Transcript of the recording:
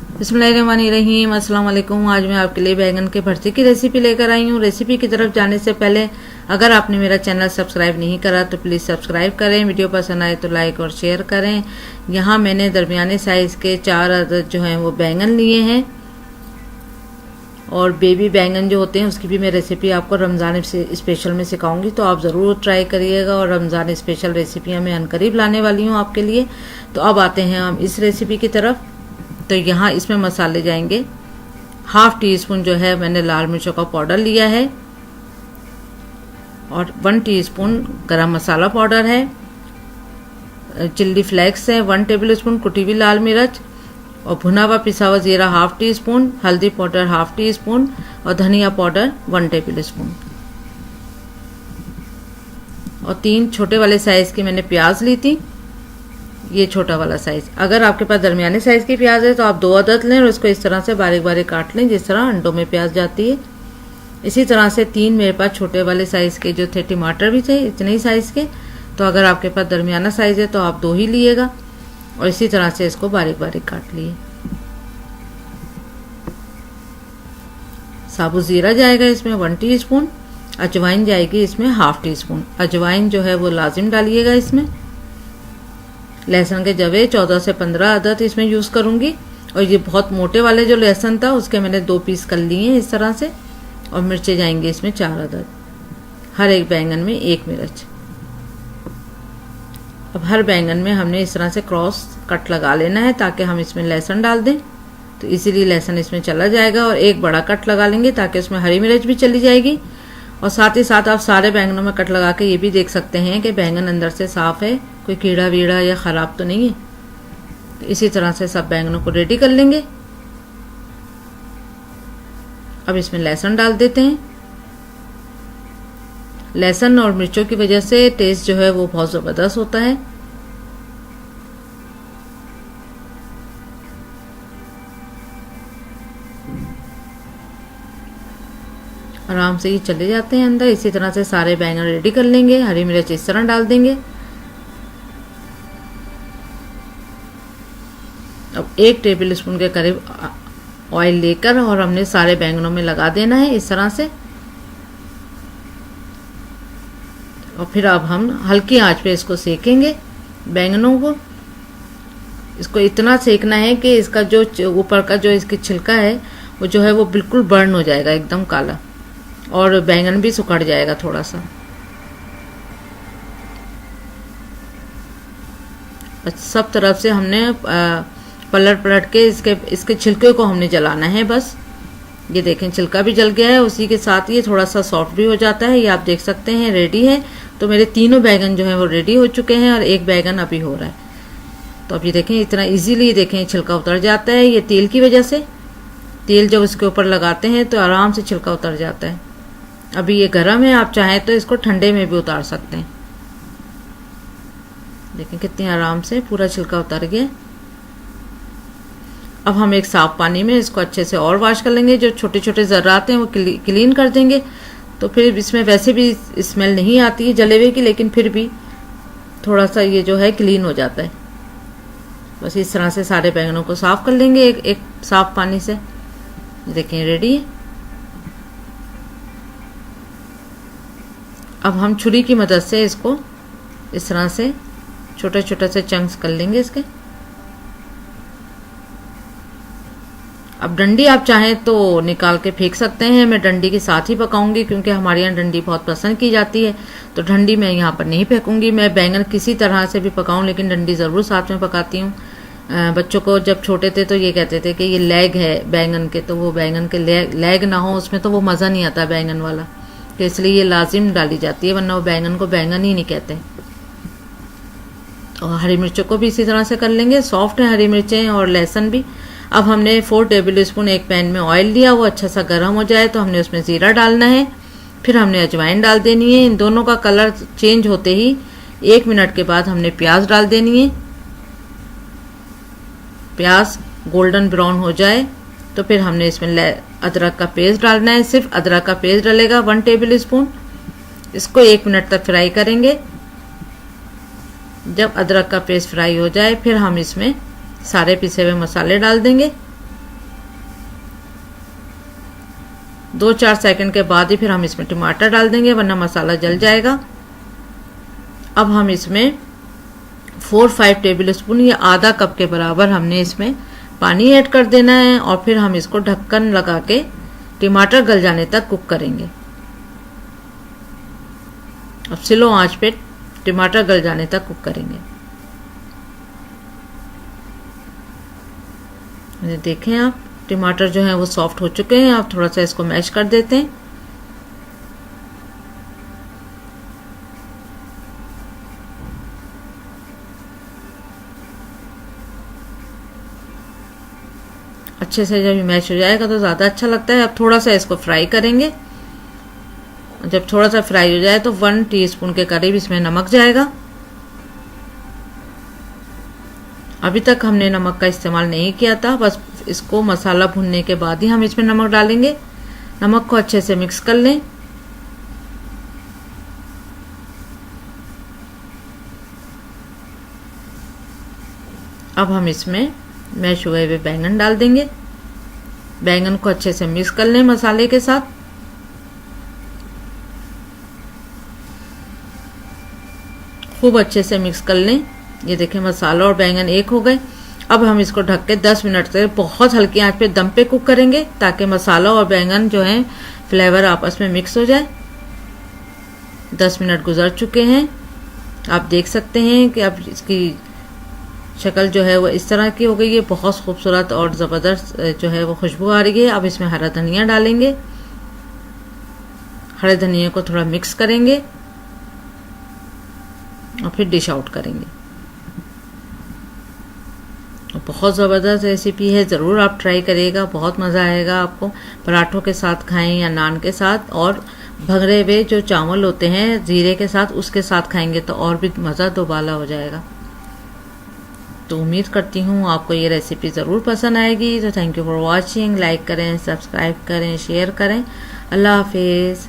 बिस्मिल्लाहिर्रहमानिर्रहीम। अस्सलाम वालेकुम। आज मैं आपके लिए बैंगन के भरते की रेसिपी लेकर आई हूँ। रेसिपी की तरफ जाने से पहले अगर आपने मेरा चैनल सब्सक्राइब नहीं करा तो प्लीज़ सब्सक्राइब करें। वीडियो पसंद आए तो लाइक और शेयर करें। यहाँ मैंने दरमियाने साइज़ के 4 अदद जो हैं वो बैंगन लिए हैं और बेबी बैंगन जो होते हैं उसकी भी मैं रेसिपी आपको रमज़ान स्पेशल में सिखाऊंगी, तो आप ज़रूर ट्राई करिएगा। और रमज़ान स्पेशल रेसिपियाँ मैं अनकरीब लाने वाली हूँ आपके लिए। तो अब आते हैं हम इस रेसिपी की तरफ। तो यहाँ इसमें मसाले जाएंगे। हाफ टी स्पून जो है मैंने लाल मिर्चों का पाउडर लिया है और 1 टीस्पून गरम मसाला पाउडर है। चिल्ली फ्लेक्स है 1 टेबल स्पून, कुटी हुई लाल मिर्च और भुना हुआ पिसा हुआ जीरा हाफ टी स्पून, हल्दी पाउडर हाफ टी स्पून और धनिया पाउडर 1 टेबल स्पून। और 3 छोटे वाले साइज की मैंने प्याज ली थी, ये छोटा वाला साइज। अगर आपके पास दरमियाने साइज की प्याज है तो आप 2 अदद लें और इसको इस तरह से बारीक बारीक काट लें जिस तरह अंडों में प्याज जाती है। इसी तरह से 3 मेरे पास छोटे वाले साइज के जो थे टमाटर भी थे, इतने ही साइज के। तो अगर आपके पास दरमियाना साइज है तो आप 2 ही लिएगा और इसी तरह से इसको बारीक बारीक काट लिए। साबुत जीरा जाएगा इसमें 1 टीस्पून। अजवाइन जाएगी इसमें हाफ टी स्पून। अजवाइन जो है वो लाजिम डालिएगा इसमें। लहसुन के जवे 14 से 15 अदद इसमें यूज़ करूँगी। और ये बहुत मोटे वाले जो लहसुन था उसके मैंने 2 पीस कर लिए हैं इस तरह से। और मिर्चें जाएंगी इसमें 4 अदद, हर एक बैंगन में 1 मिर्च। अब हर बैंगन में हमने इस तरह से क्रॉस कट लगा लेना है ताकि हम इसमें लहसुन डाल दें तो इसीलिए लहसुन इसमें चला जाएगा। और एक बड़ा कट लगा लेंगे ताकि उसमें हरी मिर्च भी चली जाएगी। और साथ ही साथ आप सारे बैंगनों में कट लगा के ये भी देख सकते हैं कि बैंगन अंदर से साफ़ है, कोई कीड़ा वीड़ा या ख़राब तो नहीं है। तो इसी तरह से सब बैंगनों को रेडी कर लेंगे। अब इसमें लहसुन डाल देते हैं। लहसुन और मिर्चों की वजह से टेस्ट जो है वो बहुत ज़बरदस्त होता है। आराम से ही चले जाते हैं अंदर। इसी तरह से सारे बैंगन रेडी कर लेंगे। हरी मिर्च इस तरह डाल देंगे। अब 1 टेबल स्पून के करीब ऑयल लेकर और हमने सारे बैंगनों में लगा देना है इस तरह से। और फिर अब हम हल्की आंच पे इसको सेकेंगे बैंगनों को। इसको इतना सेकना है कि इसका जो ऊपर का जो इसकी छिलका है वो जो है वो बिल्कुल बर्न हो जाएगा, एकदम काला, और बैंगन भी सुखड़ जाएगा थोड़ा सा। सब तरफ से हमने पलट पलट के इसके छिलके को हमने जलाना है बस। ये देखें छिलका भी जल गया है, उसी के साथ ये थोड़ा सा सॉफ्ट भी हो जाता है। ये आप देख सकते हैं रेडी है। तो मेरे तीनों बैंगन जो हैं वो रेडी हो चुके हैं और एक बैंगन अभी हो रहा है। तो अब ये देखें इतना इजीली देखें छिलका उतर जाता है। ये तेल की वजह से, तेल जब इसके ऊपर लगाते हैं तो आराम से छिलका उतर जाता है। अभी ये गर्म है, आप चाहें तो इसको ठंडे में भी उतार सकते हैं। देखें कितनी आराम से पूरा छिलका उतर गया। अब हम एक साफ पानी में इसको अच्छे से और वॉश कर लेंगे। जो छोटे छोटे ज़र्रात हैं वो क्लीन कर देंगे। तो फिर इसमें वैसे भी स्मेल नहीं आती है जले हुए की, लेकिन फिर भी थोड़ा सा ये जो है क्लीन हो जाता है। बस इस तरह से सारे बैंगनों को साफ कर लेंगे एक साफ पानी से। देखें रेडी है। अब हम छुरी की मदद से इसको इस तरह से छोटे छोटे से चंक्स कर लेंगे इसके। अब डंडी आप चाहें तो निकाल के फेंक सकते हैं। मैं डंडी के साथ ही पकाऊंगी क्योंकि हमारे यहाँ डंडी बहुत पसंद की जाती है। तो डंडी मैं यहाँ पर नहीं फेंकूंगी। मैं बैंगन किसी तरह से भी पकाऊं लेकिन डंडी ज़रूर साथ में पकाती हूँ। बच्चों को जब छोटे थे तो ये कहते थे कि ये लेग है बैंगन के, तो वो बैंगन के लेग ना हो उसमें तो वो मज़ा नहीं आता बैंगन वाला, तो इसलिए ये लाजिम डाली जाती है, वरना वो बैंगन को बैंगन ही नहीं कहते। और हरी मिर्चों को भी इसी तरह से कर लेंगे। सॉफ्ट है हरी मिर्चें और लहसुन भी। अब हमने 4 टेबल स्पून एक पैन में ऑयल लिया, वो अच्छा सा गर्म हो जाए तो हमने उसमें ज़ीरा डालना है। फिर हमने अजवाइन डाल देनी है। इन दोनों का कलर चेंज होते ही 1 मिनट के बाद हमने प्याज डाल देनी है। प्याज गोल्डन ब्राउन हो जाए तो फिर हमने इसमें अदरक का पेस्ट डालना है। सिर्फ अदरक का पेस्ट डलेगा 1 टेबल स्पून। इसको 1 मिनट तक फ्राई करेंगे। जब अदरक का पेस्ट फ्राई हो जाए फिर हम इसमें सारे पिसे हुए मसाले डाल देंगे। 2-4 सेकंड के बाद ही फिर हम इसमें टमाटर डाल देंगे, वरना मसाला जल जाएगा। अब हम इसमें 4-5 टेबल स्पून या आधा कप के बराबर हमने इसमें पानी ऐड कर देना है और फिर हम इसको ढक्कन लगा के टमाटर गल जाने तक कुक करेंगे। अब स्लो आंच पे टमाटर गल जाने तक कुक करेंगे। देखें आप टमाटर जो है वो सॉफ्ट हो चुके हैं। आप थोड़ा सा इसको मैश कर देते हैं। अच्छे से जब मैश हो जाएगा तो ज़्यादा अच्छा लगता है। अब थोड़ा सा इसको फ्राई करेंगे। जब थोड़ा सा फ्राई हो जाए तो 1 टीस्पून के करीब इसमें नमक जाएगा। अभी तक हमने नमक का इस्तेमाल नहीं किया था, बस इसको मसाला भुनने के बाद ही हम इसमें नमक डालेंगे। नमक को अच्छे से मिक्स कर लें। अब हम इसमें मैश हुए हुए बैंगन डाल देंगे। बैंगन को अच्छे से मिक्स कर लें मसाले के साथ। खूब अच्छे से मिक्स कर लें। ये देखें मसाला और बैंगन एक हो गए। अब हम इसको ढक के 10 मिनट तक बहुत हल्की आंच पे दम पे कुक करेंगे, ताकि मसाला और बैंगन जो है फ्लेवर आपस में मिक्स हो जाए। 10 मिनट गुजर चुके हैं। आप देख सकते हैं कि अब इसकी शक्ल जो है वो इस तरह की हो गई है। बहुत खूबसूरत और ज़बरदस्त जो है वो खुशबू आ रही है। अब इसमें हरा धनिया डालेंगे। हरे धनिया को थोड़ा मिक्स करेंगे और फिर डिश आउट करेंगे। बहुत ज़बरदस्त रेसिपी है, ज़रूर आप ट्राई करिएगा। बहुत मज़ा आएगा आपको। पराठों के साथ खाएं या नान के साथ, और भगरे हुए जो चावल होते हैं ज़ीरे के साथ, उसके साथ खाएंगे तो और भी मज़ा दोबाला हो जाएगा। तो उम्मीद करती हूँ आपको ये रेसिपी ज़रूर पसंद आएगी। तो thank you for watching. Like करें, सब्सक्राइब करें, शेयर करें। अल्लाह हाफिज़।